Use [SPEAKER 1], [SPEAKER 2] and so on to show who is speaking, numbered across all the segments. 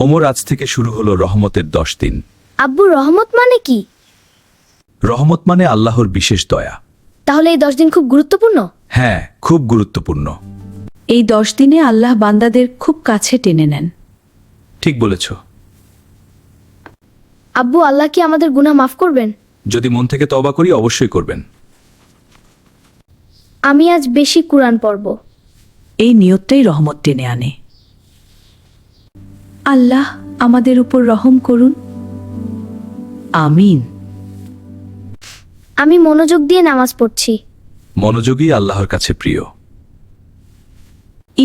[SPEAKER 1] ওমর আজ থেকে শুরু হলো রহমতের 10 দিন।
[SPEAKER 2] আব্বু, রহমত মানে কি?
[SPEAKER 1] রহমত মানে আল্লাহর বিশেষ দয়া।
[SPEAKER 2] তাহলে এই 10 দিন খুব গুরুত্বপূর্ণ?
[SPEAKER 1] হ্যাঁ, খুব গুরুত্বপূর্ণ।
[SPEAKER 3] এই 10 দিনে আল্লাহ বান্দাদের খুব কাছে টেনে নেন।
[SPEAKER 1] ঠিক বলেছ।
[SPEAKER 2] আব্বু, আল্লাহ কি আমাদের গুনাহ মাফ করবেন?
[SPEAKER 1] যদি মন থেকে তওবা করি অবশ্যই করবেন।
[SPEAKER 2] আমি আজ বেশি কুরআন পড়ব।
[SPEAKER 3] এই নিয়তটাই রহমত টেনে আনে। আল্লাহ আমাদের উপর রহম করুন, আমিন।
[SPEAKER 2] আমি মনোযোগ দিয়ে নামাজ পড়ছি।
[SPEAKER 1] মনোযোগই আল্লাহর কাছে প্রিয়।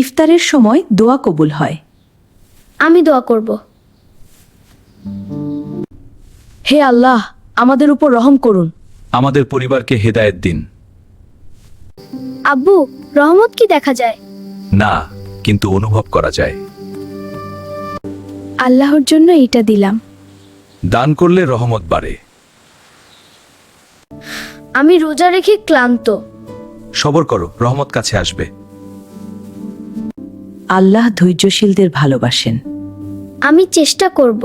[SPEAKER 3] ইফতারের সময় দোয়া কবুল হয়।
[SPEAKER 2] আমি দোয়া করব।
[SPEAKER 3] হে আল্লাহ, আমাদের উপর রহম করুন।
[SPEAKER 1] আমাদের পরিবারকে হেদায়েত দিন।
[SPEAKER 2] আব্বু, রহমত কি দেখা যায়?
[SPEAKER 1] না, কিন্তু অনুভব করা যায়।
[SPEAKER 2] আল্লাহর জন্য এটা দিলাম।
[SPEAKER 1] দান করলে রহমত বাড়ে।
[SPEAKER 2] আমি রোজা রেখে ক্লান্ত।
[SPEAKER 1] সবর করো, রহমত কাছে আসবে।
[SPEAKER 3] আল্লাহ ধৈর্যশীলদের ভালোবাসেন।
[SPEAKER 2] আমি চেষ্টা করব।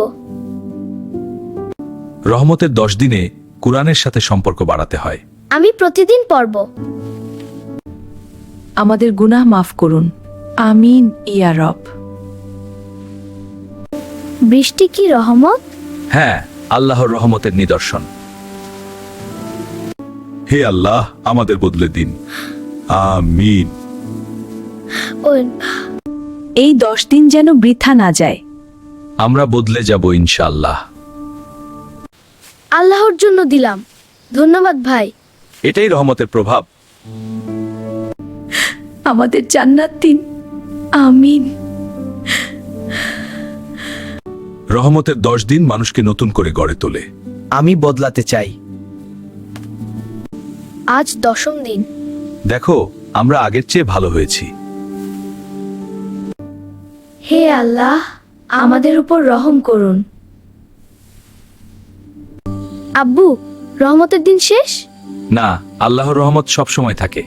[SPEAKER 1] রহমতের 10 দিনে কুরআনের সাথে সম্পর্ক বাড়াতে হয়।
[SPEAKER 2] আমি প্রতিদিন পড়ব।
[SPEAKER 3] আমাদের গুনাহ মাফ করুন, আমিন ইয়া রব।
[SPEAKER 2] বৃষ্টি কি রহমত?
[SPEAKER 1] হ্যাঁ, আল্লাহর রহমতের নিদর্শন। হে আল্লাহ, আমাদের বদলে দিন। আমিন।
[SPEAKER 2] ও,
[SPEAKER 3] এই 10 দিন যেন বৃথা না যায়।
[SPEAKER 1] আমরা বদলে যাব ইনশাআল্লাহ।
[SPEAKER 2] আল্লাহর জন্য দিলাম। ধন্যবাদ ভাই।
[SPEAKER 1] এটাই রহমতের প্রভাব।
[SPEAKER 3] আমাদের জান্নাত দিন, আমিন।
[SPEAKER 1] রহমতের 10 দিন মানুষকে নতুন করে গড়ে তোলে।
[SPEAKER 4] আমি বদলাতে চাই।
[SPEAKER 2] আজ 10ম দিন।
[SPEAKER 1] দেখো, আমরা আগের চেয়ে ভালো হয়েছি।
[SPEAKER 2] হে আল্লাহ, আমাদের উপর রহম করুন। আব্বু, রহমতের দিন শেষ?
[SPEAKER 1] না, আল্লাহর রহমত সব সময় থাকে।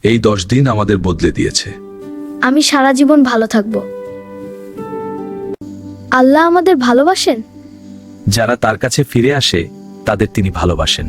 [SPEAKER 1] এই 10 দিন আমাদের বদলে দিয়েছে।
[SPEAKER 2] আমি সারা জীবন ভালো থাকব। আল্লাহ আমাদের ভালোবাসেন।
[SPEAKER 1] যারা তার কাছে ফিরে আসে তাদের তিনি ভালোবাসেন।